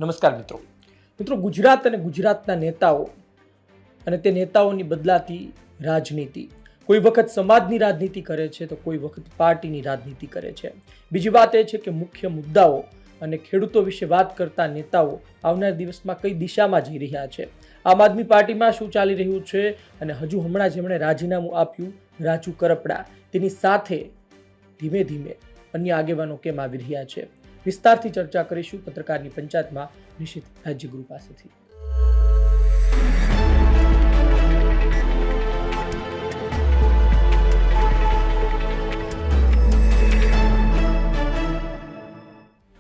નમસ્કાર મિત્રો ગુજરાત અને ગુજરાતના નેતાઓ અને તે નેતાઓની બદલાતી રાજનીતિ કોઈ વખત સમાજની રાજનીતિ કરે છે તો કોઈ વખત પાર્ટીની રાજનીતિ કરે છે. બીજી વાત એ છે કે મુખ્ય મુદ્દાઓ અને ખેડૂતો વિશે વાત કરતા નેતાઓ આવનાર દિવસમાં કઈ દિશામાં જઈ રહ્યા છે, આમ આદમી પાર્ટીમાં શું ચાલી રહ્યું છે અને હજુ હમણાં જેમણે રાજીનામું આપ્યું રાજુ કરપડા, તેની સાથે ધીમે ધીમે અન્ય આગેવાનો કેમ આવી રહ્યા છે, વિસ્તારથી ચર્ચા કરીશું પત્રકારની પંચાયતમાં નિશિત રાજ્યગુરુ પાસેથી.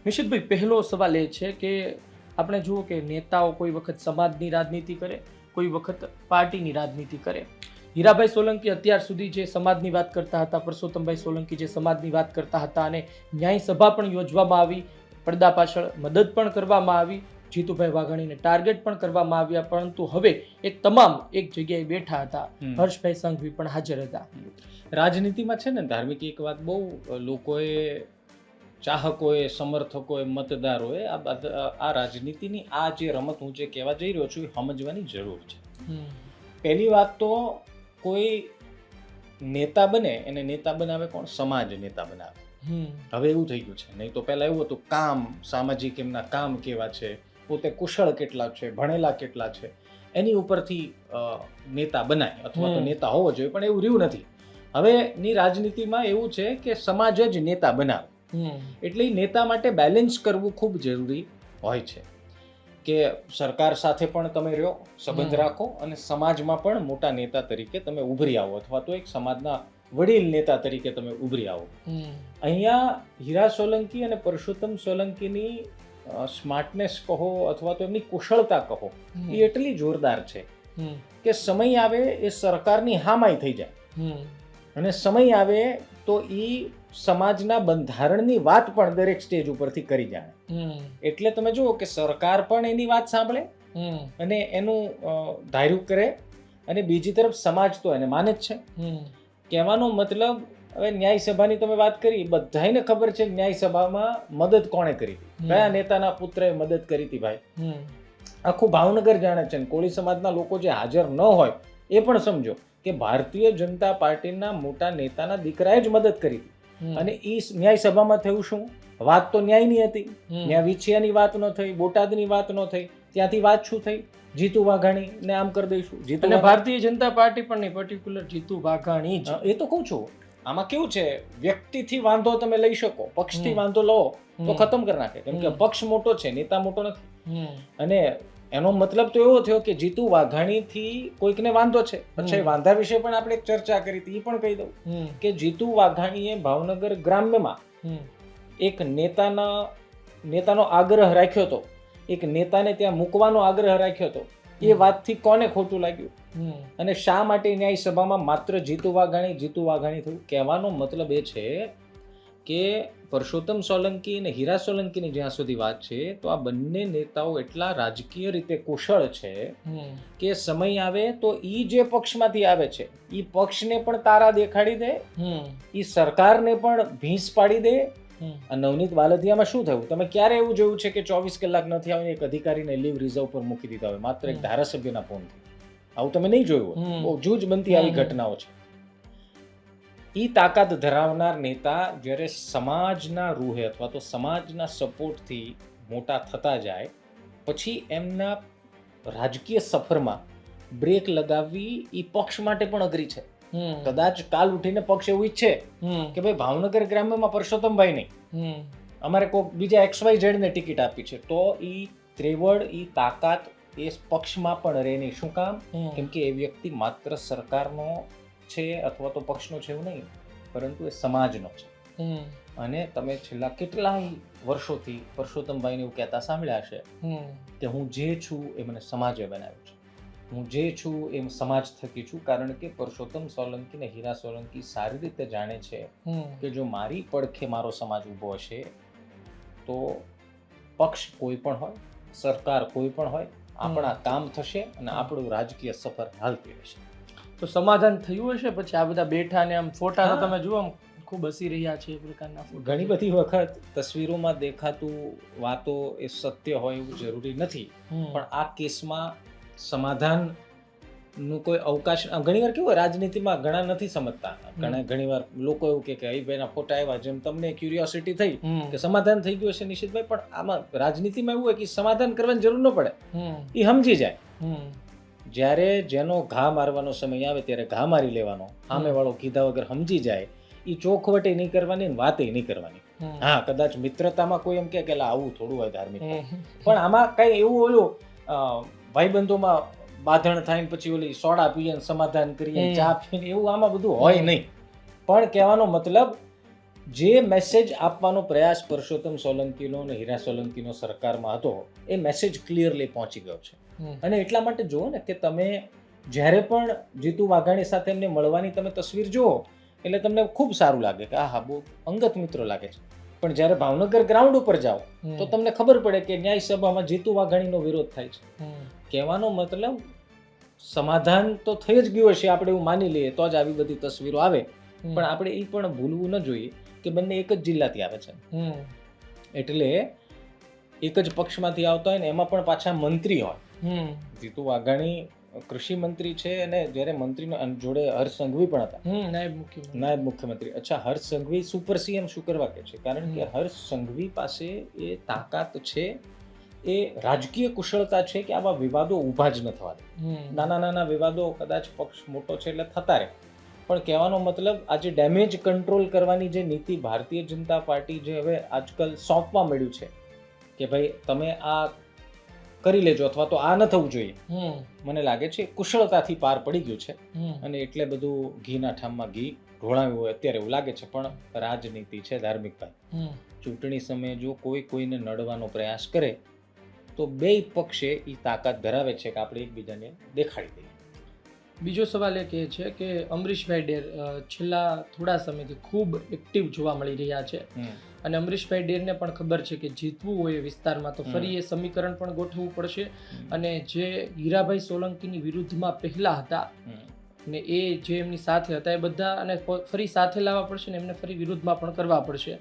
નિશિતભાઈ, પહેલો સવાલ એ છે કે આપણે જુઓ કે નેતાઓ કોઈ વખત સમાજની રાજનીતિ કરે, કોઈ વખત પાર્ટીની રાજનીતિ કરે. હીરાભાઈ સોલંકી અત્યાર સુધી જે સમાજની વાત કરતા હતા, પરસોત્તમભાઈ સોલંકી જે સમાજની વાત કરતા હતા અને ન્યાય સભા પણ યોજવામાં આવી, પડદા પાછળ મદદ પણ કરવામાં આવી, જીતુભાઈ વાઘાણીને ટાર્ગેટ પણ કરવામાં આવ્યા, પરંતુ હવે એ તમામ એક જગ્યાએ બેઠા હતા. હર્ષભાઈ સંઘવી પણ હાજર હતા. રાજનીતિમાં છે ને ધાર્મિક એક વાત બહુ લોકોએ, ચાહકોએ, સમર્થકોએ, મતદારોએ આ રાજનીતિની આ જે રમત હું જે કહેવા જઈ રહ્યો છું એ સમજવાની જરૂર છે. પહેલી વાત તો કોઈ નેતા બને એને નેતા બનાવે કોણ? સમાજ નેતા બનાવે. હવે એવું થઈ ગયું છે. નહીં તો પહેલા એવું હતું કામ, સામાજિક એમના કામ કેવા છે, પોતે કુશળ કેટલા છે, ભણેલા કેટલા છે, એની ઉપરથી નેતા બનાય અથવા તો નેતા હોવો જોઈએ, પણ એવું રહ્યું નથી. હવેની રાજનીતિમાં એવું છે કે સમાજ જ નેતા બનાવે. એટલે નેતા માટે બેલેન્સ કરવું ખૂબ જરૂરી હોય છે કે સરકાર સાથે પણ તમે રહ્યો, સંબંધ રાખો અને સમાજમાં પણ મોટા નેતા તરીકે તમે ઉભરી આવો અથવા તો એક સમાજના વડીલ નેતા તરીકે તમે ઉભરી આવો. અહીંયા હીરા સોલંકી અને પરસોત્તમ સોલંકીની સ્માર્ટનેસ કહો અથવા તો એમની કુશળતા કહો, એ એટલી જોરદાર છે કે સમય આવે એ સરકારની હામાઈ થઈ જાય અને સમય આવે તો એ સમાજના બંધારણની વાત પણ દરેક સ્ટેજ ઉપરથી કરી જાય. એટલે તમે જુઓ કે સરકાર પણ એની વાત સાંભળે અને એનું ધાર્યું કરે અને બીજી તરફ સમાજ તો એને માને જ છે. કહેવાનો મતલબ, હવે ન્યાય સભાની તમે વાત કરી, બધાને ખબર છે ન્યાય સભામાં મદદ કોણે કરી હતી, કયા નેતાના પુત્રએ મદદ કરી હતી. ભાઈ આખું ભાવનગર જાણે છે. કોળી સમાજના લોકો જે હાજર ન હોય એ પણ સમજો કે ભારતીય જનતા પાર્ટીના મોટા નેતાના દીકરાએ જ મદદ કરી હતી. અને એ ન્યાય સભામાં થયું શું? વાત તો ન્યાયની હતી. ત્યાં વિછિયાની વાત ન થઈ, બોટાદની વાત ન થઈ, ત્યાંથી વાત શું થઈ? જીતુ વાઘાણી ને આમ કરી દઈશું. અને ભારતીય જનતા પાર્ટી પણ નહીં, પર્ટિક્યુલર જીતુ વાઘાણી જ. એ તો કહું છું. આમાં કેવું છે, વ્યક્તિથી વાંધો તમે લઈ શકો, પક્ષથી વાંધો લો તો ખતમ કરી નાખે, કેમ કે પક્ષ મોટો છે, નેતા મોટો નથી. અને એનો મતલબ તો એવો થયો કે જીતુ વાઘાણીથી કોઈકને વાંધો છે. પછી વાંધા વિશે પણ આપણે એક ચર્ચા કરી હતી, એ પણ કહી દઉં કે જીતુ વાઘાણીએ ભાવનગર ગ્રામ્યમાં એક નેતાનો આગ્રહ રાખ્યો હતો, એક નેતાને ત્યાં મૂકવાનો આગ્રહ રાખ્યો હતો. એ વાતથી કોને ખોટું લાગ્યું અને શા માટે ન્યાય સભામાં માત્ર જીતુ વાઘાણી થયું? કહેવાનો મતલબ એ છે કે પરસોત્તમ સોલંકી અને હીરા સોલંકીની જ્યાં સુધી વાત છે તો આ બંને નેતાઓ એટલા રાજકીય રીતે કુશળ છે કે સમય આવે તો ઈ જે પક્ષમાંથી આવે છે ઈ પક્ષને પણ તારા દેખાડી દે, ઈ સરકારને પણ ભીંસ પાડી દે. નવનીત બાલદિયામાં શું થયું? તમે ક્યારે એવું જોયું છે કે 24 કલાક નથી આવીને એક અધિકારીને લીવ રિઝર્વ પર મૂકી દીધા હોય માત્ર એક ધારાસભ્યના ફોનથી? આવું તમે નહીં જોયું. બહુ જૂજ બનતી આવી ઘટનાઓ છે. ઈ તાકાત ધરાવનાર નેતા જ્યારે સમાજના રૂહે અથવા તો સમાજના સપોર્ટથી મોટા થતા જાય પછી એમના રાજકીય સફરમાં બ્રેક લગાવવી ઈ પક્ષ માટે પણ અઘરી છે. કદાચ કાલ ઉઠીને પક્ષ એવું ઈચ્છે કે ભાઈ ભાવનગર ગ્રામ્યમાં પરસોત્તમભાઈ નહીં, અમારે કોઈ બીજા XYZ ને ટિકિટ આપી છે, તો ઈ ત્રેવડ, ઈ તાકાત એ પક્ષમાં પણ રહે નહીં. શું કામ? કેમ કે એ વ્યક્તિ માત્ર સરકારનો છે અથવા તો પક્ષનો છે એવું નહીં, પરંતુ એ સમાજનો છે. અને તમે છેલ્લા કેટલાય વર્ષોથી પરસોત્તમભાઈને એવું કહેતા સાંભળ્યા હશે કે હું જે છું એ મને સમાજે બનાવ્યું છે, હું જે છું એ સમાજ થકી છું. કારણ કે પરસોત્તમ સોલંકી ને હીરા સોલંકી સારી રીતે જાણે છે કે જો મારી પડખે મારો સમાજ ઊભો હશે તો પક્ષ કોઈ પણ હોય, સરકાર કોઈ પણ હોય, આપણા કામ થશે અને આપણું રાજકીય સફર હાલતી રહેશે. તો સમાધાન થયું હશે પછી આ બધા બેઠા ને આમ ફોટા તો તમે જુઓ ખૂબ હસી રહ્યા છે એ પ્રકારના photo ઘણી છે. બધી વખત તસવીરોમાં દેખાતું વાતો એ સત્ય હોય એવું જરૂરી નથી, પણ આ કેસમાં સમાધાનનું કોઈ અવકાશ ઘણીવાર કેવું હોય, રાજનીતિમાં ઘણા નથી સમજતા, ઘણીવાર લોકો એવું કે હરીભાઈના ફોટા આવ્યા, જેમ તમને ક્યુરિયોસિટી થઈ કે સમાધાન થઈ ગયું છે નિશિતભાઈ, પણ આમાં રાજનીતિમાં એવું હોય કે સમાધાન કરવાની જરૂર ન પડે, એ સમજી જાય. જ્યારે જેનો ઘા મારવાનો સમય આવે ત્યારે ઘા મારી લેવાનો, સામેવાળો કીધા વગર સમજી જાય, એ ચોખવટે નહીં કરવાની ને વાતે નહીં કરવાની. હા, કદાચ મિત્રતામાં કોઈ એમ કે લા આવું થોડું હોય ધાર્મિક, પણ આમાં કઈ એવું ઓલું ભાઈબંધોમાં બાંધણ થાય ને પછી ઓલી સોડા પીએ ને સમાધાન કરીએ ચા પીએ એવું આમાં બધું હોય નહીં. પણ કહેવાનો મતલબ જે મેસેજ આપવાનો પ્રયાસ પરસોત્તમ સોલંકીનો અને હીરા સોલંકીનો સરકારમાં હતો એ મેસેજ ક્લિયરલી પહોંચી ગયો છે. અને એટલા માટે જુઓ ને કે તમે જ્યારે પણ જીતુ વાઘાણી સાથે એમને મળવાની તમે તસવીર જુઓ એટલે તમને ખૂબ સારું લાગે કે હા બહુ અંગત મિત્રો લાગે છે. પણ જ્યારે ભાવનગર ગ્રાઉન્ડ ઉપર જાઓ તો તમને ખબર પડે કે ન્યાય સભામાં જીતુ વાઘાણીનો વિરોધ થાય છે. કહેવાનો મતલબ સમાધાન તો થઈ જ ગયું હશે, આપણે એવું માની લઈએ તો જ આવી બધી તસવીરો આવે, પણ આપણે એ પણ ભૂલવું ન જોઈએ કે બંને એક જ જિલ્લાથી આવે છે, એટલે એક જ પક્ષમાંથી આવતા હોય ને એમાં પણ પાછા મંત્રી હોય. જીતુ વાઘાણી કૃષિ મંત્રી છે અને જ્યારે મંત્રીનો જોડે હર્ષ સંઘવી પણ હતા, નાયબ મુખ્યમંત્રી. અચ્છા, હર્ષ સંઘવી સુપર સીએમ શું કરવા કે છે? કારણ કે હર્ષ સંઘવી પાસે એ તાકાત છે, એ રાજકીય કુશળતા છે કે આવા વિવાદો ઊભા જ ન થવા દે. નાના નાના વિવાદો કદાચ પક્ષ મોટો છે એટલે થતા રહે, પણ કહેવાનો મતલબ આજે ડેમેજ કંટ્રોલ કરવાની જે નીતિ ભારતીય જનતા પાર્ટી જે હવે આજકાલ સોંપવા મળ્યું છે કે ભાઈ તમે આ કરી લેજો અથવા તો આ ન થવું જોઈએ, મને લાગે છે કુશળતાથી પાર પડી ગયું છે. અને એટલે બધું ઘીના ઠામમાં ઘી ઢોળાવ્યું હોય અત્યારે એવું લાગે છે, પણ રાજનીતિ છે ધાર્મિકભાઈ. ચૂંટણી સમયે જો કોઈ કોઈને નડવાનો પ્રયાસ કરે તો બે પક્ષે એ તાકાત ધરાવે છે કે આપણે એકબીજાને દેખાડી દઈએ. બીજો સવાલ એ કહે છે કે અમરીશભાઈ ડેર છેલ્લા થોડા સમયથી ખૂબ એક્ટિવ જોવા મળી રહ્યા છે, અને અમરીશભાઈ ડેરને પણ ખબર છે કે જીતવું હોય એ વિસ્તારમાં તો ફરી એ સમીકરણ પણ ગોઠવવું પડશે, અને જે હીરાભાઈ સોલંકીની વિરુદ્ધમાં પહેલા હતા ને એ જે એમની સાથે હતા એ બધા અને ફરી સાથે લાવવા પડશે ને એમને ફરી વિરુદ્ધમાં પણ કરવા પડશે,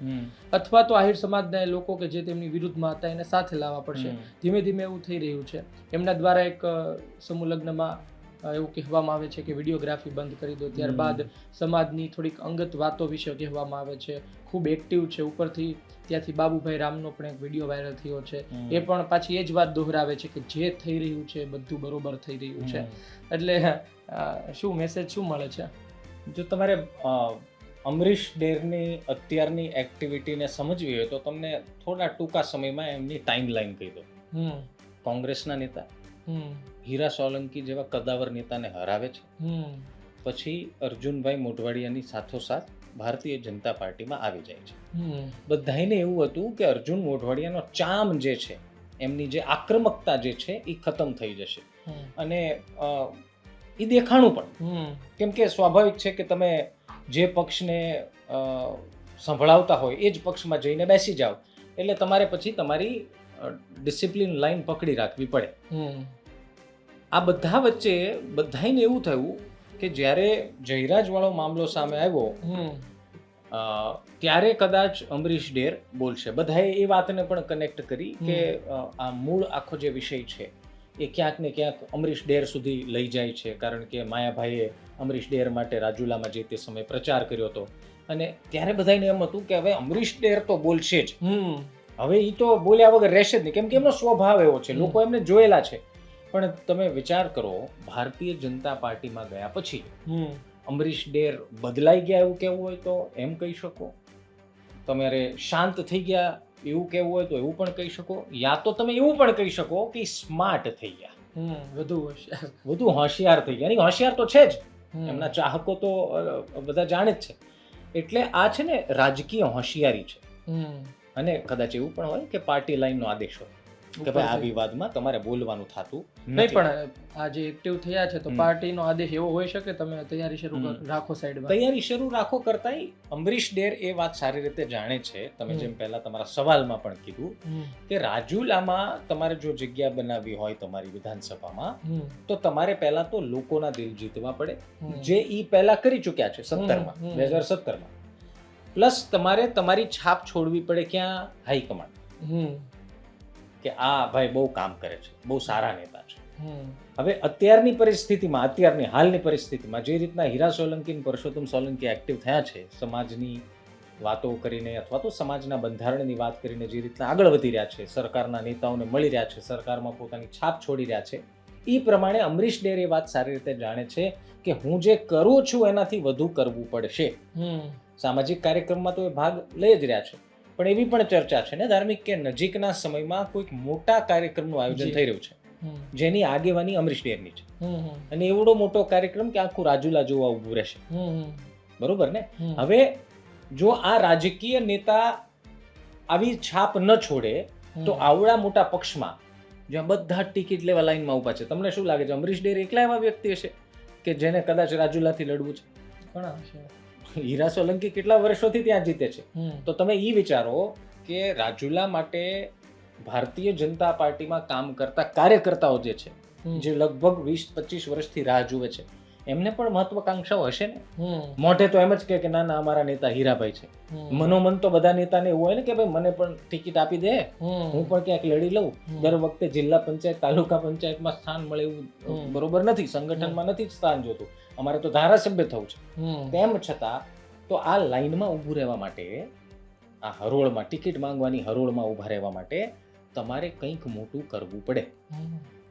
અથવા તો આહિર સમાજના એ લોકો કે જે તેમની વિરુદ્ધમાં હતા એને સાથે લાવવા પડશે. ધીમે ધીમે એવું થઈ રહ્યું છે. એમના દ્વારા એક સમૂહ લગ્નમાં એવું કહેવામાં આવે છે કે વિડીયોગ્રાફી બંધ કરી દો, ત્યારબાદ સમાજની થોડીક અંગત વાતો વિશે કહેવામાં આવે છે. ખૂબ એક્ટિવ છે. ઉપરથી ત્યાંથી બાબુભાઈ રામનો પણ એક વિડીયો વાયરલ થયો છે, એ પણ પાછી એ જ વાત દોહરાવે છે કે જે થઈ રહ્યું છે બધું બરોબર થઈ રહ્યું છે. એટલે શું મેસેજ શું મળે છે? જો તમારે અમરીશ ડેરની અત્યારની એક્ટિવિટીને સમજવી હોય તો તમને થોડા ટૂંકા સમયમાં એમની ટાઈમ લાઈન કહી દો. કોંગ્રેસના નેતા હીરા સોલંકી જેવા કદાવર નેતાને હરાવે છે, પછી અર્જુનભાઈ મોઢવાડિયાની સાથોસાથ ભારતીય જનતા પાર્ટીમાં આવી જાય છે. બધાને એવું હતું કે અર્જુન મોઢવાડિયાનો ચામ જે છે, એમની જે આક્રમકતા જે છે એ ખતમ થઈ જશે, અને એ દેખાણું પણ, કેમ કે સ્વાભાવિક છે કે તમે જે પક્ષને સંભળાવતા હોય એ જ પક્ષમાં જઈને બેસી જાઓ એટલે તમારે પછી તમારી ડિસિપ્લિન લાઈન પકડી રાખવી પડે. આ બધા વચ્ચે બધાને એવું થયું કે જ્યારે જયરાજવાળો મામલો સામે આવ્યો ત્યારે કદાચ અમરીશ ડેર બોલશે. બધાએ એ વાતને પણ કનેક્ટ કરી કે આ મૂળ આખો જે વિષય છે એ ક્યાંક ને ક્યાંક અમરીશ ડેર સુધી લઈ જાય છે, કારણ કે માયાભાઈએ અમરીશ ડેર માટે રાજુલામાં જે તે સમયે પ્રચાર કર્યો હતો, અને ત્યારે બધાને એમ હતું કે હવે અમરીશ ડેર તો બોલશે જ, હવે એ તો બોલ્યા વગર રહેશે જ નહીં, કેમ કે એમનો સ્વભાવ એવો છે, લોકો એમને જોયેલા છે. પણ તમે વિચાર કરો, ભારતીય જનતા પાર્ટીમાં ગયા પછી અમરીશ ડેર બદલાઈ ગયા એવું કહેવું હોય તો એમ કહી શકો, તમારે શાંત થઈ ગયા એવું કહેવું હોય તો એવું પણ કહી શકો, યા તો તમે એવું પણ કહી શકો કે સ્માર્ટ થઈ ગયા, વધુ હોશિયાર થઈ ગયા. હોશિયાર તો છે જ, એમના ચાહકો તો બધા જાણે જ છે. એટલે આ છે ને રાજકીય હોશિયારી છે. અને કદાચ એવું પણ હોય કે પાર્ટી લાઈનનો આદેશ હોય કે ભાઈ આ વિવાદમાં તમારે બોલવાનું થતું નહીં, પણ આ જે એક્ટિવ થયા છે તો પાર્ટીનો આદેશ એવો હોઈ શકે તમે તૈયારી શરૂ રાખો, સાઈડમાં તૈયારી શરૂ રાખો. કરતાંય અમરીશ ડેર એ વાત સારી રીતે જાણે છે, તમે જેમ પહેલા તમારા સવાલમાં પણ કીધું કે રાજુલામાં તમારે જો જગ્યા બનાવવી હોય તમારી વિધાનસભામાં તો તમારે પહેલા તો લોકોના દિલ જીતવા પડે, જે ઈ પહેલા કરી ચૂક્યા છે 2017માં. પ્લસ તમારે તમારી છાપ છોડવી પડે ક્યાં? હાઈકમાન્ડ, કે આ ભાઈ બહુ કામ કરે છે, બહુ સારા નેતા છે. હવે અત્યારની પરિસ્થિતિમાં, અત્યારની હાલની પરિસ્થિતિમાં જે રીતના હીરા સોલંકી અને પરસોત્તમ સોલંકી એક્ટિવ થયા છે, સમાજની વાતો કરીને અથવા તો સમાજના બંધારણની વાત કરીને જે રીતના આગળ વધી રહ્યા છે, સરકારના નેતાઓને મળી રહ્યા છે, સરકારમાં પોતાની છાપ છોડી રહ્યા છે, એ પ્રમાણે અમરીશ ડેર એ વાત સારી રીતે જાણે છે કે હું જે કરું છું એનાથી વધુ કરવું પડશે. સામાજિક કાર્યક્રમમાં તો એ ભાગ લઈ જ રહ્યા છે, પણ એવી પણ ચર્ચા છે ને ધાર્મિક, કે નજીકના સમયમાં કોઈક મોટા કાર્યક્રમનું આયોજન થઈ રહ્યું છે જેની આગેવાની અમરીશ ડેરની છે, અને એવડો મોટો કાર્યક્રમ કે આખું રાજુલા જોવા ઊભું રહેશે. બરોબર ને? હવે જો આ રાજકીય નેતા આવી છાપ ન છોડે તો આવડા મોટા પક્ષમાં જ્યાં બધા ટિકિટ લેવા લાઈનમાં ઊભા છે, તમને શું લાગે છે અમરીશ ડેર એકલા એવા વ્યક્તિ હશે કે જેને કદાચ રાજુલાથી લડવું છે? ઘણા હશે. હીરા સોલંકી કેટલા વર્ષોથી ત્યાં જીતે છે, તો તમે એ વિચારો કે રાજુલા માટે ભારતીય જનતા પાર્ટીમાં કામ કરતા કાર્યકર્તાઓ જે છે, જે લગભગ 20-25 વર્ષથી રાહ જુએ છે, એમને પણ મહત્વકાંક્ષાઓ હશે ને. મોઢે તો એમ જ કે ના ના અમારા નેતા હીરાભાઈ છે, મનોમન તો બધા નેતાને એવું હોય ને કે ભાઈ મને પણ ટિકિટ આપી દે, હું પણ ક્યાંક લડી લઉં. દર વખતે જિલ્લા પંચાયત, તાલુકા પંચાયતમાં સ્થાન મળે એવું બરોબર નથી, સંગઠનમાં નથી સ્થાન જોતું, અમારે તો ધારાસભ્ય થવું છે. તેમ છતાં તો આ લાઈનમાં ઊભું રહેવા માટે, આ હરોળમાં ટિકિટ માંગવાની હરોળમાં ઊભા રહેવા માટે તમારે કંઈક મોટું કરવું પડે,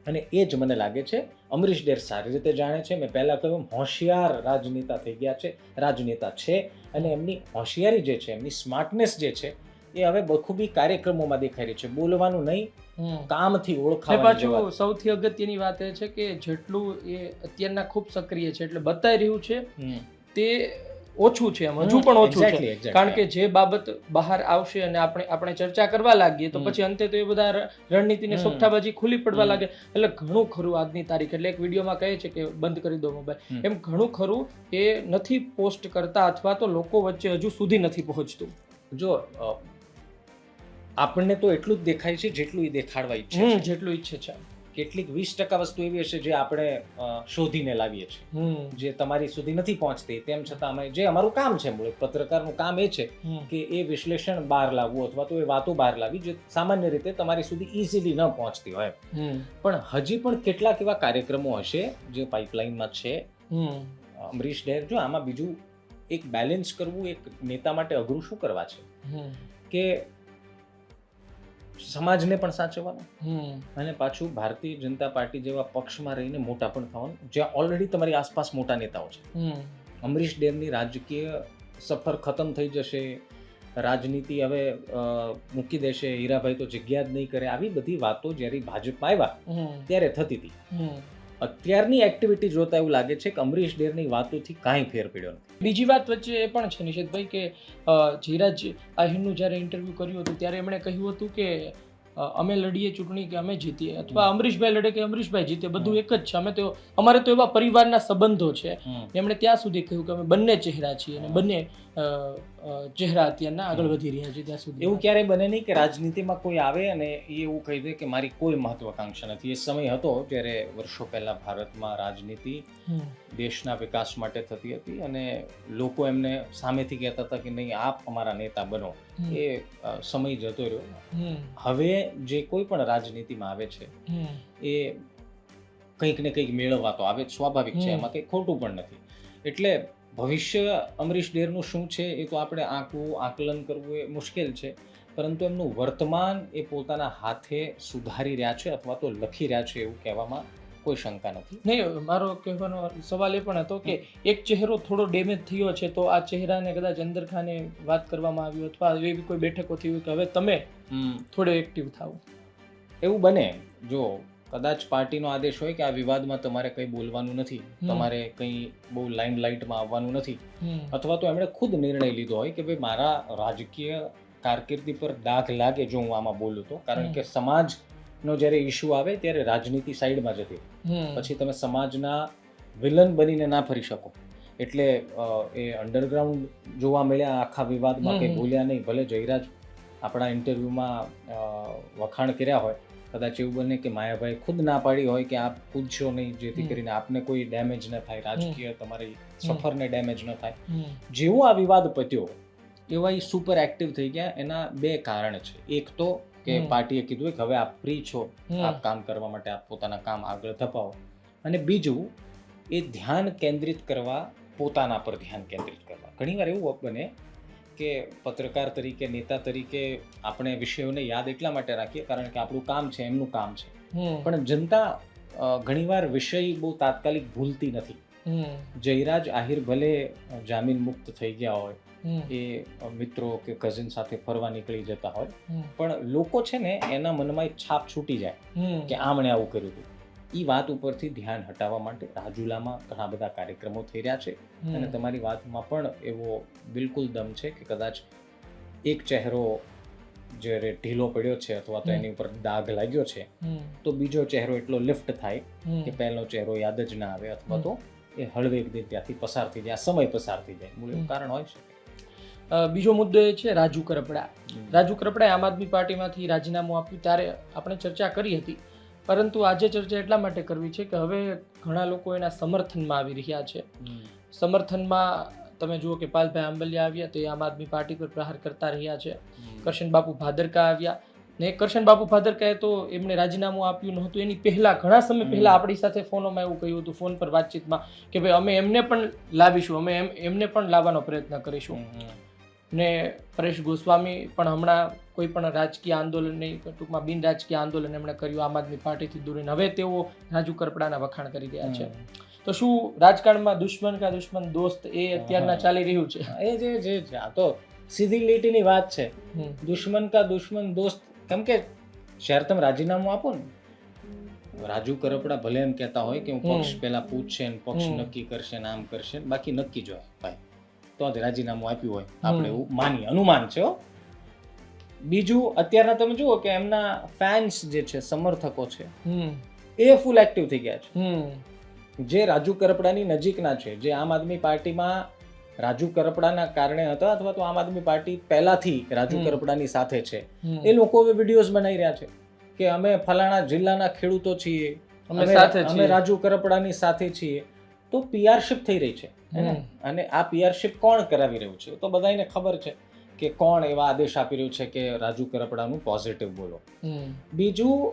અને એ જ મને લાગે છે અમરીશ ડેર સારી રીતે જાણે છે. મેં પહેલા કહ્યું હોશિયાર રાજનેતા થઈ ગયા છે, રાજનેતા છે, અને એમની હોશિયારી જે છે, એમની સ્માર્ટનેસ જે છે એ હવે બખૂબી કાર્યક્રમોમાં દેખાઈ રહી છે. બોલવાનું નહીં, કામથી ઓળખાવાનું. પાછું સૌથી અગત્યની વાત એ છે કે જેટલું એ અત્યારના ખૂબ સક્રિય છે, એટલે બતાવી રહ્યું છે તે ઓછું છે, હજુ પણ ઓછું છે. કારણ કે જે બાબત બહાર આવશે અને આપણે ચર્ચા કરવા લાગીએ તો પછી અંતે તો એ બધા રણનીતિને સોગઠાબાજી ખુલ્લી પડવા લાગે. એટલે ઘણું ખરું આજની તારીખ, એટલે એક વિડીયોમાં કહે છે કે બંધ કરી દો મોબાઈલ, એમ ઘણું ખરું એ નથી પોસ્ટ કરતા, અથવા તો લોકો વચ્ચે હજુ સુધી નથી પહોંચતું. જો આપણને તો એટલું જ દેખાય છે જેટલું એ દેખાડવા ઈચ્છે છે, જેટલું ઈચ્છે છે. કેટલીક 20% વસ્તુ એવી હશે જે આપણે શોધીને લાવીએ છીએ, જે તમારી સુધી નથી પહોંચતી. તેમ છતાં અમે, જે અમારું કામ છે, મૂળ પત્રકારનું કામ એ છે કે એ વિશ્લેષણ બહાર લાવવું અથવા તો એ વાતો બહાર લાવવી જે સામાન્ય રીતે તમારી સુધી ઇઝીલી ન પહોંચતી હોય. પણ હજી પણ કેટલાક એવા કાર્યક્રમો હશે જે પાઇપલાઇનમાં છે. અમરીશ ડેર, જો આમાં બીજું એક બેલેન્સ કરવું એક નેતા માટે અઘરું શું કરવા છે કે સમાજને પણ સાચવવાનો, અને પાછું ભારતીય જનતા પાર્ટી જેવા પક્ષમાં રહીને મોટા પણ થવાનું, જ્યાં ઓલરેડી તમારી આસપાસ મોટા નેતાઓ છે. અમરીશ ડેરની રાજકીય સફર ખતમ થઈ જશે, રાજનીતિ હવે મૂકી દેશે, હીરાભાઈ તો જગ્યા જ નહીં કરે, આવી બધી વાતો જ્યારે ભાજપમાં આવ્યા ત્યારે થતી હતી. અત્યારની એક્ટિવિટી જોતા એવું લાગે છે કે અમરીશ ડેરની વાતોથી કાંઈ ફેર પડ્યો નથી. બીજી વાત વચ્ચે એ પણ છે નિષેધભાઈ કે ધીરજ આહિરનું જ્યારે ઇન્ટરવ્યૂ કર્યું હતું ત્યારે એમણે કહ્યું હતું કે અમે લડીએ ચૂંટણી કે અમે જીતીએ, અથવા અમરીશભાઈ લડે કે અમરીશભાઈ જીતે, બધું એક જ છે. અમે તો, અમારે તો એવા પરિવારના સંબંધો છે. એમણે ત્યાં સુધી કહ્યું કે અમે બંને ચહેરા છીએ અને બંને ચહેરા અત્યારના આગળ વધી રહ્યા છે. ત્યાં સુધી એવું ક્યારેય બને નહીં કે રાજનીતિમાં કોઈ આવે અને એ એવું કહી દે કે મારી કોઈ મહત્વાકાંક્ષા નથી. એ સમય હતો જ્યારે વર્ષો પહેલા ભારતમાં રાજનીતિ દેશના વિકાસ માટે થતી હતી અને લોકો એમને સામેથી કહેતા હતા કે નહીં આપ અમારા નેતા બનો. એ સમય જતો રહ્યો. હવે જે કોઈ પણ રાજનીતિમાં આવે છે એ કંઈક ને કંઈક મેળવવા તો આવે, સ્વાભાવિક છે, એમાં કંઈ ખોટું પણ નથી. એટલે ભવિષ્ય અમરીશ ડેરનું શું છે એ તો આપણે આકલન કરવું એ મુશ્કેલ છે, પરંતુ એમનું વર્તમાન એ પોતાના હાથે સુધારી રહ્યા છે અથવા તો લખી રહ્યા છે એવું કહેવામાં કોઈ શંકા નથી. નહીં, મારો કહેવાનો સવાલ એ પણ હતો કે એક ચહેરો થોડો ડેમેજ થયો છે, તો આ ચહેરાને કદાચ અંદર ખાને વાત કરવામાં આવી અથવા એવી કોઈ બેઠકો થઈ હોય કે હવે તમે થોડો એક્ટિવ થાવ, એવું બને. જો કદાચ પાર્ટીનો આદેશ હોય કે આ વિવાદમાં તમારે કંઈ બોલવાનું નથી, તમારે કંઈ બહુ લાઇમલાઇટમાં આવવાનું નથી, અથવા તો એમણે ખુદ નિર્ણય લીધો હોય કે ભાઈ મારા રાજકીય કારકિર્દી પર દાગ લાગે જો હું આમાં બોલું તો, કારણ કે સમાજનો જ્યારે ઇશ્યુ આવે ત્યારે રાજનીતિ સાઈડમાં જતી, પછી તમે સમાજના વિલન બનીને ના ફરી શકો. એટલે એ અંડરગ્રાઉન્ડ જોવા મળ્યા આખા વિવાદમાં, કંઈ બોલ્યા નહીં. ભલે જયરાજ આપણા ઇન્ટરવ્યૂમાં વખાણ કર્યા હોય, કદાચ એવું બને કે માયાભાઈ ખુદ ના પાડી હોય કે આપ પૂછશો નહીં, જેથી કરીને આપને કોઈ ડેમેજ ન થાય, રાજકીય તમારી સફરને ડેમેજ ન થાય. જેવો આ વિવાદ પત્યો એવા સુપર એક્ટિવ થઈ ગયા. એના બે કારણ છે. એક તો કે પાર્ટીએ કીધું કે હવે આપ ફ્રી છો, આપ કામ કરવા માટે આપ પોતાના કામ આગળ ધપાવો. અને બીજું એ ધ્યાન કેન્દ્રિત કરવા, પોતાના પર ધ્યાન કેન્દ્રિત કરવા. ઘણીવાર એવું બને કે પત્રકાર તરીકે, નેતા તરીકે આપણે વિષયોને યાદ એટલા માટે રાખીએ કારણ કે આપણું કામ છે, એમનું કામ છે. પણ જનતા ઘણીવાર વિષય બહુ તાત્કાલિક ભૂલતી નથી. જયરાજ આહિર ભલે જામીન મુક્ત થઈ ગયા હોય, એ મિત્રો કે કઝિન સાથે ફરવા નીકળી જતા હોય, પણ લોકો છે ને એના મનમાં એક છાપ છૂટી જાય કે આમણે આવું કર્યું હતું. એ વાત ઉપરથી ધ્યાન હટાવવા માટે રાજુલામાં ઘણા બધા કાર્યક્રમો થઈ રહ્યા છે. અને તમારી વાતમાં પણ એવો બિલકુલ દમ છે કે કદાચ એક ચહેરો જ્યારે ઢીલો પડ્યો છે અથવા તો એની ઉપર દાગ લાગ્યો છે, તો બીજો ચહેરો એટલો લિફ્ટ થાય કે પહેલો ચહેરો યાદ જ ના આવે અથવા તો એ હળવેકથી ત્યાંથી પસાર થઈ જાય, સમય પસાર થઈ જાય. એવું કારણ હોય શકે. બીજો મુદ્દો એ છે રાજુ કરપડા. રાજુ કરપડાએ આમ આદમી પાર્ટીમાંથી રાજીનામું આપ્યું ત્યારે આપણે ચર્ચા કરી હતી, પરંતુ આજે ચર્ચા એટલા માટે કરવી છે કે હવે ઘણા લોકો એના સમર્થનમાં આવી રહ્યા છે. સમર્થનમાં તમે જુઓ કે પાલભાઈ આંબલિયા આવ્યા તો એ આમ આદમી પાર્ટી પર પ્રહાર કરતા રહ્યા છે. કરશન બાપુ ભાદરકા આવ્યા ને કરશન બાપુ ભાદરકાએ તો એમણે રાજીનામું આપ્યું નહોતું એની પહેલા, ઘણા સમય પહેલા આપણી સાથે ફોનમાં એવું કહ્યું હતું, ફોન પર વાતચીતમાં, કે ભાઈ અમે એમને પણ લાવીશું, અમે એમને પણ લાવવાનો પ્રયત્ન કરીશું. ને પરેશ ગોસ્વામી પણ હમણાં કોઈ પણ રાજકીય આંદોલન નહીં, ટૂંકમાં બિન રાજકીય આંદોલન એમણે કર્યું આમ આદમી પાર્ટીથી દૂરીને. હવે તેઓ રાજુ કરપડાના વખાણ કરી રહ્યા છે. તો શું રાજકારણમાં દુશ્મન કા દુશ્મન દોસ્ત એ અત્યારના ચાલી રહ્યું છે? એ જે આ તો સીધી લીટીની વાત છે. દુશ્મન કા દુશ્મન દોસ્ત. કેમ કે જ્યારે તમે રાજીનામું આપો ને, રાજુ કરપડા ભલે એમ કહેતા હોય કે હું પક્ષ પહેલા પૂછશે ને પક્ષ નક્કી કરશે ને આમ કરશે, બાકી નક્કી જ હોય ભાઈ, તો જ રાજીનામું આપ્યું હોય, આપણે એવું માનીએ, અનુમાન છે. બીજું, અત્યારના તમે જુઓ કે એમના ફેન્સ જે છે, સમર્થકો છે, એ ફૂલ એક્ટિવ થઈ ગયા છે. જે રાજુ કરપડાની નજીકના છે, જે આમ આદમી પાર્ટીમાં રાજુ કરપડાના કારણે હતા અથવા તો આમ આદમી પાર્ટી પહેલાથી રાજુ કરપડાની સાથે છે, એ લોકો હવે વિડીયોઝ બનાવી રહ્યા છે કે અમે ફલાણા જિલ્લાના ખેડૂતો છીએ, અમે રાજુ કરપડાની સાથે છીએ. તો પીઆરશિપ થઈ રહી છે. અને આ પીઆરશિપ કોણ કરાવી રહ્યું છે? તો બધાને ખબર છે કે કોણ એવા આદેશ આપી રહ્યું છે કે રાજુ કરપડાનું પોઝિટિવ બોલો. બીજું,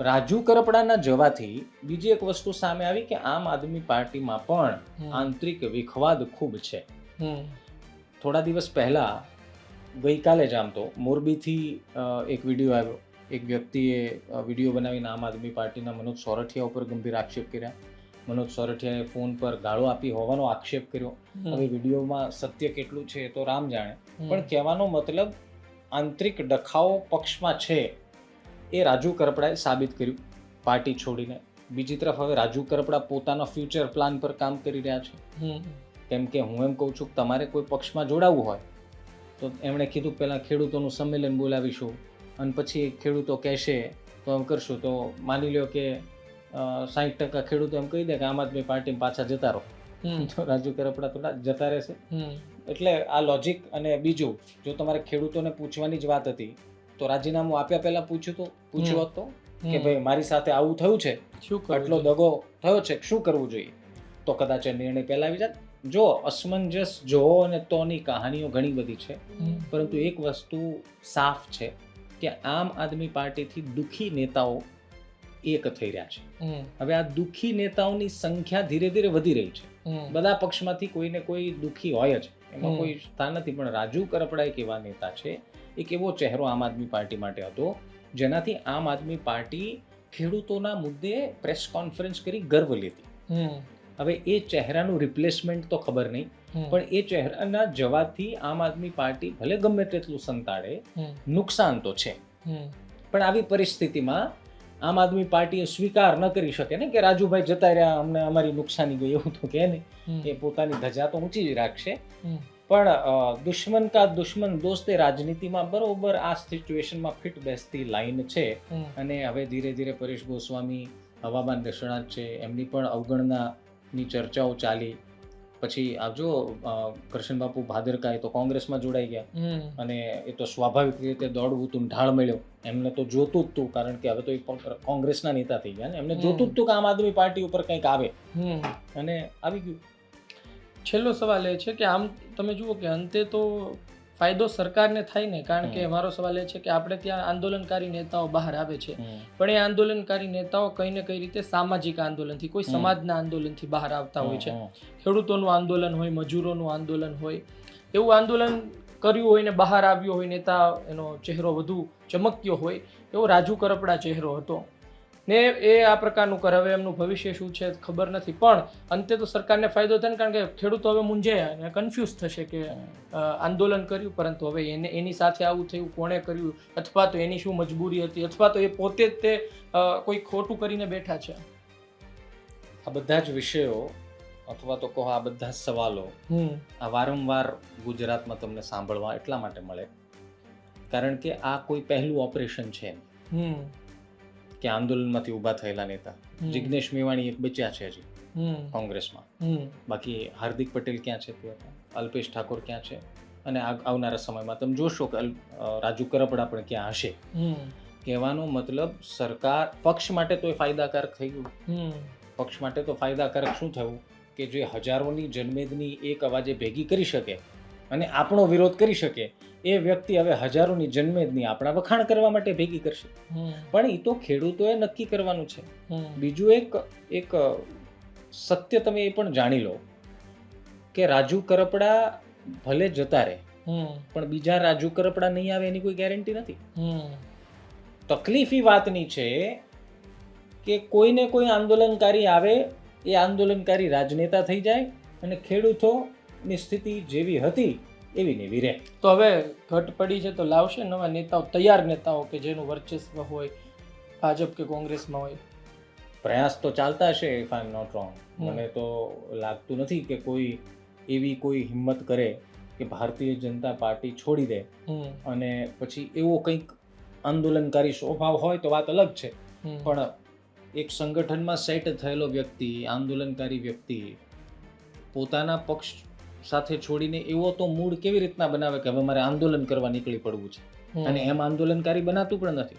રાજુ કરપડાના જવાથી બીજી એક વસ્તુ સામે આવી કે આમ આદમી પાર્ટીમાં પણ આંતરિક વિખવાદ ખૂબ છે. થોડા દિવસ પહેલા, ગઈકાલે જ આમ તો મોરબીથી એક વિડીયો આવ્યો, એક વ્યક્તિએ વિડીયો બનાવીને આમ આદમી પાર્ટીના મનોજ સોરઠિયા ઉપર ગંભીર આક્ષેપ કર્યા. મનોજ સોરઠિયાએ ફોન પર ગાળો આપી હોવાનો આક્ષેપ કર્યો. હવે વિડીયોમાં સત્ય કેટલું છે તો રામ જાણે, પણ કહેવાનો મતલબ આંતરિક ડખાઓ પક્ષમાં છે એ રાજુ કરપડાએ સાબિત કર્યું પાર્ટી છોડીને. બીજી તરફ હવે રાજુ કરપડા પોતાના ફ્યુચર પ્લાન પર કામ કરી રહ્યા છે. કેમ કે હું એમ કહું છું કે તમારે કોઈ પક્ષમાં જોડાવવું હોય તો એમણે કીધું પહેલાં ખેડૂતોનું સંમેલન બોલાવીશું અને પછી ખેડૂતો કહેશે તો એમ કરશું. તો માની લો કે 60% ખેડૂતો એમ કહી દે કે આમ આદમી પાર્ટીમાં પાછા જતા રહો, તો રાજુ કરપડા તો જતા રહેશે. એટલે આ લોજિક. અને બીજું, જો તમારે ખેડૂતોને પૂછવાની જ વાત હતી તો રાજીનામું આપ્યા પહેલા પૂછ્યું હોત તો કે ભાઈ મારી સાથે આવું થયું છે, આટલો દગો થયો છે, શું કરવું જોઈએ, તો કદાચ એ નિર્ણય પહેલા આવી જાત. જો અસમંજસ જોવો અને તોની કહાનીઓ ઘણી બધી છે, પરંતુ એક વસ્તુ સાફ છે કે આમ આદમી પાર્ટીથી દુઃખી નેતાઓ એક થઈ રહ્યા છે. હવે આ દુઃખી નેતાઓની સંખ્યા ધીરે ધીરે વધી રહી છે. બધા પક્ષમાંથી કોઈને કોઈ દુઃખી હોય જ, એમાં કોઈ સ્થાન નથી. પણ રાજુ કરપડા એક એવા નેતા છે, એક એવો ચહેરો આમ આદમી પાર્ટી માટે હતો જેનાથી આમ આદમી પાર્ટી ખેડૂતોના મુદ્દે પ્રેસ કોન્ફરન્સ કરી ગર્વ લેતી. હવે એ ચહેરાનું રિપ્લેસમેન્ટ તો ખબર નહીં, પણ એ ચહેરાના જવાથી આમ આદમી પાર્ટી ભલે ગમે તેટલું સંતાડે, નુકસાન તો છે. પણ આવી પરિસ્થિતિમાં આમ આદમી પાર્ટીએ સ્વીકાર ન કરી શકે ને કે રાજુભાઈ જતા રહ્યા, અમને અમારી નુકસાની ગઈ, એવું તો કે નહીં. એ પોતાની ધજા તો ઊંચી જ રાખશે. પણ દુશ્મન કા દુશ્મન દોસ્ત એ રાજનીતિમાં બરોબર આ સિચ્યુએશનમાં ફિટ બેસતી લાઈન છે. અને હવે ધીરે ધીરે પરેશ ગોસ્વામી, હવામાન નિષ્ણાત છે, એમની પણ અવગણનાની ચર્ચાઓ ચાલી. પછી આવજો કરશન બાપુ ભાદરકા તો કોંગ્રેસમાં જોડાઈ ગયા, અને એ તો સ્વાભાવિક રીતે દોડવું તું, ઢાળ મળ્યો. એમને તો જોતું જ તું, કારણ કે હવે તો એ કોંગ્રેસના નેતા થઈ ગયા ને, એમને જોતું જ તું કે આમ આદમી પાર્ટી ઉપર કંઈક આવે, અને આવી ગયું. છેલ્લો સવાલ એ છે કે આમ તમે જુઓ કે અંતે તો ફાયદો સરકારને થાય ને, કારણ કે મારો સવાલ એ છે કે આપણે ત્યાં આંદોલનકારી નેતાઓ બહાર આવે છે, પણ એ આંદોલનકારી નેતાઓ કઈ ને કઈ રીતે સામાજિક આંદોલનથી, કોઈ સમાજના આંદોલનથી બહાર આવતા હોય છે. ખેડૂતોનું આંદોલન હોય, મજૂરોનું આંદોલન હોય, એવું આંદોલન કર્યું હોય ને બહાર આવ્યો હોય નેતા, એનો ચહેરો વધુ ચમક્યો હોય, એવો રાજુ કરપડા ચહેરો હતો ને એ આ પ્રકારનું કરે. હવે એમનું ભવિષ્ય શું છે ખબર નથી, પણ અંતે તો સરકારને ફાયદો થાય ને, કારણ કે ખેડૂતો હવે મૂંઝાયા અને કન્ફ્યુઝ થશે કે આંદોલન કર્યું, પરંતુ હવે એની સાથે આવું થયું, કોણે કર્યું, અથવા તો એની શું મજબૂરી હતી, અથવા તો એ પોતે જ તે કોઈ ખોટું કરીને બેઠા છે. આ બધા જ વિષયો અથવા તો કહો આ બધા સવાલો આ વારંવાર ગુજરાતમાં તમને સાંભળવા એટલા માટે મળે કારણ કે આ કોઈ પહેલું ઓપરેશન છે કે આંદોલનમાંથી ઊભા થયેલા નેતા. જિગ્નેશ મેવાણી એક બચ્યા છે હજી કોંગ્રેસમાં, બાકી હાર્દિક પટેલ ક્યાં છે, અલ્પેશ ઠાકોર ક્યાં છે, અને આવનારા સમયમાં તમે જોશો કે રાજુ કરપડા પણ ક્યાં હશે. કહેવાનો મતલબ સરકાર પક્ષ માટે તો એ ફાયદાકારક થઈ ગયું. પક્ષ માટે તો ફાયદાકારક શું થયું કે જે હજારોની જનમેદની એક અવાજે ભેગી કરી શકે અને આપણો વિરોધ કરી શકે, એ વ્યક્તિ હવે હજારોની જનમેદની આપણા વખાણ કરવા માટે ભેગી કરશે. પણ એ તો ખેડૂતોએ નક્કી કરવાનું છે. બીજું એક સત્ય તમે એ પણ જાણી લો કે રાજુ કરપડા ભલે જતા રહે, પણ બીજા રાજુ કરપડા નહીં આવે એની કોઈ ગેરંટી નથી. તકલીફ એ વાતની છે કે કોઈને કોઈ આંદોલનકારી આવે, એ આંદોલનકારી રાજનેતા થઈ જાય અને ખેડૂતોની સ્થિતિ જેવી હતી એવી ને એવી રહે. તો હવે ઘટ પડી છે તો લાવશે નવા નેતાઓ, તૈયાર નેતાઓ કે જેનું વર્ચસ્વ હોય, ભાજપ કે કોંગ્રેસમાં હોય. પ્રયાસ તો ચાલતા હશે, if I am not wrong. મને તો લાગતું નથી કે કોઈ એવી કોઈ હિંમત કરે કે ભારતીય જનતા પાર્ટી છોડી દે અને પછી એવો કંઈક આંદોલનકારી સ્વભાવ હોય તો વાત અલગ છે. પણ એક સંગઠનમાં સેટ થયેલો વ્યક્તિ, આંદોલનકારી વ્યક્તિ પોતાના પક્ષ સાથે છોડીને એવો તો મૂડ કેવી રીતના બનાવે કે હવે મારે આંદોલન કરવા નીકળી પડવું છે, અને એમ આંદોલનકારી બનાતું પણ નથી.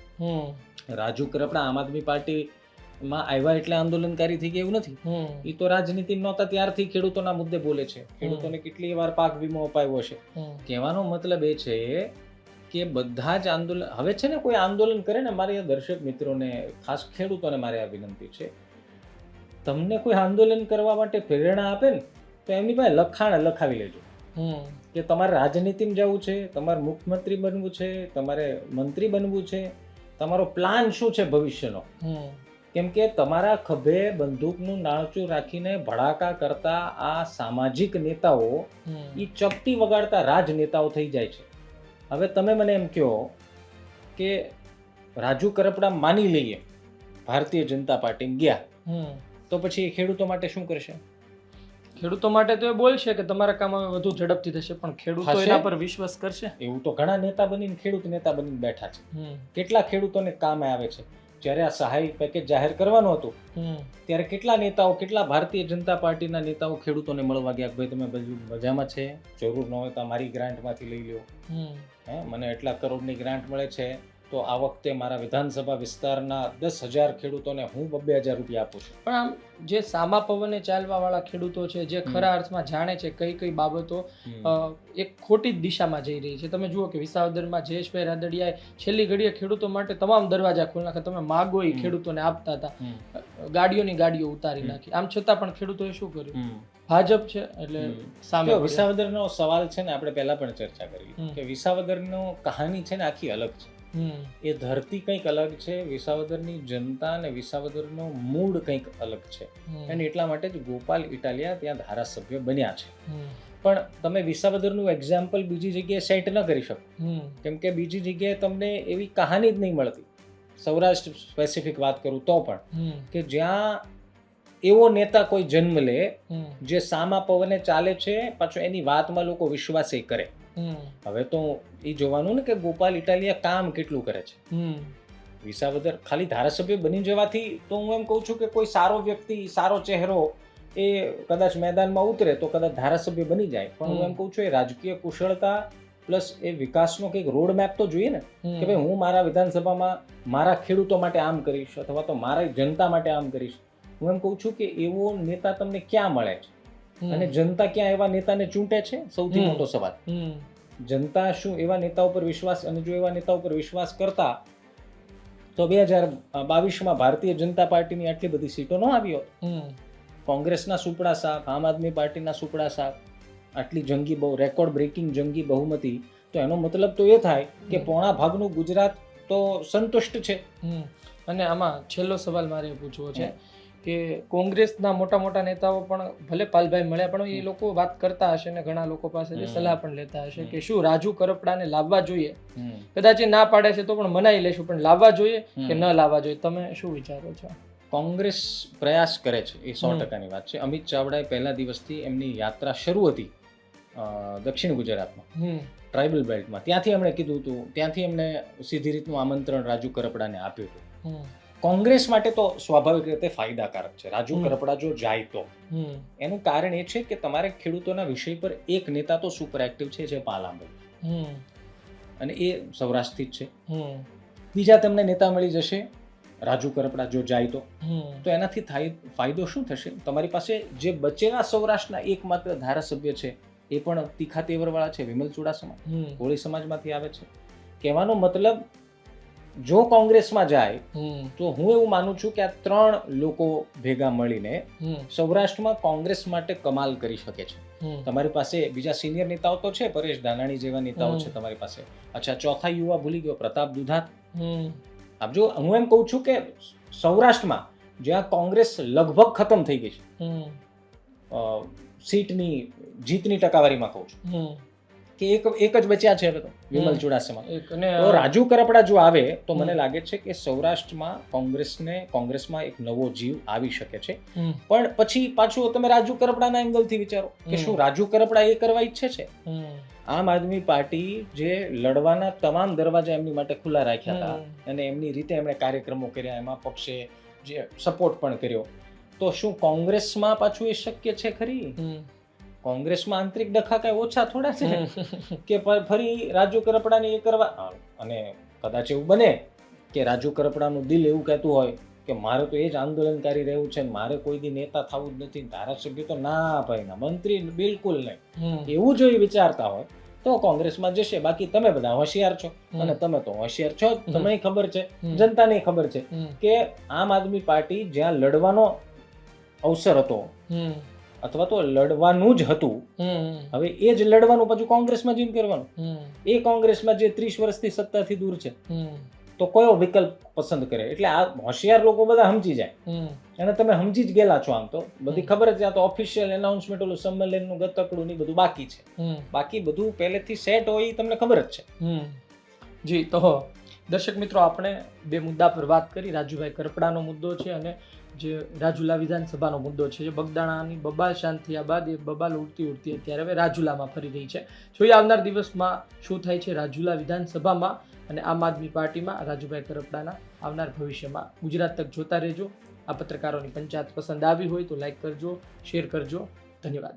રાજુ કરપડા આમ આદમી પાર્ટીમાં આવ્યા એટલે આંદોલનકારી થઈ ગયા એવું નથી. એ તો રાજનીતિ નહોતા ત્યારથી ખેડૂતોના મુદ્દે બોલે છે. ખેડૂતોને કેટલી વાર પાક વીમો અપાયો છે. કહેવાનો મતલબ એ છે કે બધા જ આંદોલન, હવે છે ને કોઈ આંદોલન કરે ને, મારી દર્શક મિત્રોને, ખાસ ખેડૂતોને મારે આ વિનંતી છે, તમને કોઈ આંદોલન કરવા માટે પ્રેરણા આપે ને તો એમની પાસે લખાણ લખાવી લેજો કે તમારે રાજનીતિમાં જવું છે, તમારે મુખ્યમંત્રી બનવું છે, તમારે મંત્રી બનવું છે, તમારો પ્લાન શું છે ભવિષ્યનો. કેમ કે તમારા ખભે બંદૂકનું નાળચું રાખીને ભડાકા કરતા આ સામાજિક નેતાઓ એ ચપટી વગાડતા રાજનેતાઓ થઈ જાય છે. હવે તમે મને એમ કહો કે રાજુ કરપડા માની લઈએ ભારતીય જનતા પાર્ટીમાં ગયા, તો પછી એ ખેડૂતો માટે શું કરશે? ખેડૂતો માટે તો એ બોલશે કે તમારા કામ હવે વધુ ઝડપથી થશે, પણ ખેડૂતો એના પર વિશ્વાસ કરશે? એવું તો ઘણા નેતા બનીને ખેડૂત નેતા બનીને બેઠા છે. કેટલા ખેડૂતોને કામે આવે છે. જ્યારે આ સહાય પેકેજ જાહેર કરવાનું હતું ત્યારે કેટલા નેતાઓ, કેટલા ભારતીય જનતા પાર્ટીના નેતાઓ ખેડૂતોને મળવા ગયા, ભાઈ તમે બધું મજામાં છે, જરૂર ન હોય તો મારી ગ્રાન્ટમાંથી લઈ લો, મને એટલા કરોડની ગ્રાન્ટ મળે છે તો આ વખતે મારા વિધાનસભા વિસ્તારના 10,000 ખેડૂતોને હું 2,000 રૂપિયા આપું છું. પણ આમ જે સામા પવને ચાલવા વાળા ખેડૂતો છે, જે ખરા અર્થમાં જાણે છે કઈ કઈ બાબતો એક ખોટી જ દિશામાં જઈ રહી છે. તમે જુઓ કે વિસાવદરમાં જયેશભાઈ રાદડિયાએ છેલ્લી ઘડીએ ખેડૂતો માટે તમામ દરવાજા ખોલી નાખ્યા. તમે માગો એ ખેડૂતોને આપતા હતા, ગાડીઓની ગાડીઓ ઉતારી નાખી. આમ છતાં પણ ખેડૂતોએ શું કર્યું? ભાજપ છે એટલે સામે. વિસાવદરનો સવાલ છે ને, આપણે પહેલા પણ ચર્ચા કરી કે વિસાવદરનો કહાની છે ને આખી અલગ છે. એ ધરતી કંઈક અલગ છે, વિસાવદરની જનતા અને વિસાવદરનો મૂડ કંઈક અલગ છે, અને એટલા માટે જ ગોપાલ ઇટાલિયા ત્યાં ધારાસભ્ય બન્યા છે. પણ તમે વિસાવદરનું એક્ઝામ્પલ બીજી જગ્યાએ સેટ ન કરી શકો, કેમ કે બીજી જગ્યાએ તમને એવી કહાની જ નહીં મળતી. સૌરાષ્ટ્ર સ્પેસિફિક વાત કરું તો પણ કે જ્યાં એવો નેતા કોઈ જન્મ લે જે સામા પવને ચાલે છે, પાછો એની વાતમાં લોકો વિશ્વાસ કરે. હવે તો એ જોવાનું ને કે ગોપાલ ઇટાલિયા કામ કેટલું કરે છે. વિસાવદર ખાલી ધારાસભ્ય બની જવાથી તો હું એમ કહું છું કે કોઈ સારો વ્યક્તિ, સારો ચહેરો એ કદાચ મેદાનમાં ઉતરે તો કદાચ ધારાસભ્ય બની જાય, પણ હું એમ કહું છું એ રાજકીય કુશળતા પ્લસ એ વિકાસનો કંઈક રોડ મેપ તો જોઈએ ને કે ભાઈ હું મારા વિધાનસભામાં મારા ખેડૂતો માટે આમ કરીશ અથવા તો મારા જનતા માટે આમ કરીશ. હું એમ કહું છું કે એવો નેતા તમને ક્યાં મળે છે અને જનતા ક્યાં એવા નેતાને ચૂંટે છે? સૌથી મોટો સવાલ. જનતા શું એવા નેતાઓ પર વિશ્વાસ, અને જો એવા નેતાઓ પર વિશ્વાસ કરતા તો 2022માં ભારતીય જનતા પાર્ટીની આટલી બધી સીટો ન આવી હોત. કોંગ્રેસના સુપડા સાપ, આમ આદમી પાર્ટીના સુપડા સાપ, આટલી જંગી બહુ રેકોર્ડ બ્રેકિંગ જંગી બહુમતી, તો એનો મતલબ તો એ થાય કે પોણા ભાગનું ગુજરાત તો સંતુષ્ટ છે. અને આમાં છેલ્લો સવાલ મારે પૂછવો છે કે કોંગ્રેસના મોટા મોટા નેતાઓ પણ ભલે પાલભાઈ મળ્યા પણ એ લોકો વાત કરતા હશે ને ઘણા લોકો પાસેથી સલાહ પણ લેતા હશે કે શું રાજુ કરપડાને લાવવા જોઈએ. કદાચ એ ના પાડે છે તો પણ મનાઈ લેશું, પણ લાવવા જોઈએ કે ન લાવવા જોઈએ, તમે શું વિચારો છો? કોંગ્રેસ પ્રયાસ કરે છે, એ 100%ની વાત છે. અમિત ચાવડાએ પહેલા દિવસથી એમની યાત્રા શરૂ હતી દક્ષિણ ગુજરાતમાં, ટ્રાઇબલ બેલ્ટમાં. ત્યાંથી એમણે કીધું હતું, ત્યાંથી એમણે સીધી રીતનું આમંત્રણ રાજુ કરપડાને આપ્યું હતું. કોંગ્રેસ માટે તો સ્વાભાવિક રીતે ફાયદાકારક છે રાજુ કરપડા જો જાય તો. એનું કારણ એ છે કે તમારે ખેડૂતોના વિષય પર એક નેતા તો સુપર એક્ટિવ છે પાલાંબલ, અને એ સૌરાષ્ટ્રથી જ છે. બીજા તમને નેતા મળી જશે રાજુ કરપડા જો જાય તો એનાથી ફાયદો શું થશે? તમારી પાસે જે બચેલા સૌરાષ્ટ્રના એકમાત્ર ધારાસભ્ય છે એ પણ તીખા તેવરવાળા છે, વિમલ ચુડાસમા, કોળી સમાજમાંથી આવે છે. કહેવાનો મતલબ જો કોંગ્રેસમાં જાય તો હું એવું માનું છું કે આ 3 લોકો ભેગા મળીને સૌરાષ્ટ્રમાં કોંગ્રેસ માટે કમાલ કરી શકે છે. તમારી પાસે બીજા સિનિયર નેતાઓ તો છે, પરેશ ધાનાણી જેવા નેતાઓ છે તમારી પાસે. અચ્છા, ચોથા યુવા ભૂલી ગયો, પ્રતાપ દુધાત. આપ જો હું એમ કહું છું કે સૌરાષ્ટ્રમાં જ્યાં કોંગ્રેસ લગભગ ખતમ થઈ ગઈ છે, સીટની જીતની ટકાવારીમાં કહું છું કે એક જ બચ્યા છે હવે તો, વિમલ ચુડાસમા. તો રાજુ કરપડા જો આવે તો મને લાગે છે કે સૌરાષ્ટ્રમાં કોંગ્રેસમાં એક નવો જીવ આવી શકે છે. પણ પછી પાછું તમે રાજુ કરપડાના એંગલથી વિચારો કે શું રાજુ કરપડા એ કરવા ઈચ્છે છે? આમ આદમી પાર્ટી જે લડવાના તમામ દરવાજા એમની માટે ખુલ્લા રાખ્યા હતા અને એમની રીતે એમણે કાર્યક્રમો કર્યા, એમાં પક્ષે જે સપોર્ટ પણ કર્યો, તો શું કોંગ્રેસમાં પાછું એ શક્ય છે ખરી? કોંગ્રેસમાં આંતરિક ડખા કઈ ઓછા થોડા છે કે ફરી રાજુ કરપડાને એ કરવા? અને કદાચ એવું બને કે રાજુ કરપડાનું દિલ એવું કહેતું હોય કે મારે તો એ જ આંદોલનકારી રહેવું છે, મારે કોઈ દી નેતા થવું જ નથી, ધારાસભ્ય તો ના ભાઈ ના, મંત્રી બિલકુલ નહીં, એવું જો એ વિચારતા હોય તો કોંગ્રેસમાં જશે. બાકી તમે બધા હોશિયાર છો, અને તમે તો હોશિયાર છો, તમને ખબર છે, જનતાને ખબર છે કે આમ આદમી પાર્ટી જ્યાં લડવાનો અવસર હતો અથવા તો લડવાનું જ હતું, હવે એ જ લડવાનું પાછું કોંગ્રેસમાં જઈને કરવાનું. એ કોંગ્રેસમાં જે 30 વર્ષથી સત્તાથી દૂર છે તો કયો વિકલ્પ પસંદ કરે? એટલે આ હોશિયાર લોકો બધા સમજી જાય, અને તમે સમજી જ ગયેલા છો. આમ તો બધી ખબર જ, આ તો ઓફિશિયલ એનાઉન્સમેન્ટ, ઓલું સંમેલનનું ગતકડું ની બધું બાકી છે, બાકી બધું પહેલેથી સેટ હોય એ તમને ખબર જ છે. જી, તો દર્શક મિત્રો, આપણે 2 મુદ્દા પર વાત કરી. રાજુભાઈ કરપડાનો મુદ્દો છે અને જે રાજુલા વિધાનસભાનો મુદ્દો છે. જે બગદાણાની બબાલ શાંત થયા બાદ એ બબાલ ઉડતી અત્યારે હવે રાજુલામાં ફરી રહી છે. જોઈએ આવનાર દિવસમાં શું થાય છે રાજુલા વિધાનસભામાં અને આમ આદમી પાર્ટીમાં રાજુભાઈ કરપડાના આવનાર ભવિષ્યમાં. ગુજરાત તક જોતા રહેજો. આ પત્રકારોની પંચાયત પસંદ આવી હોય તો લાઈક કરજો, શેર કરજો. ધન્યવાદ.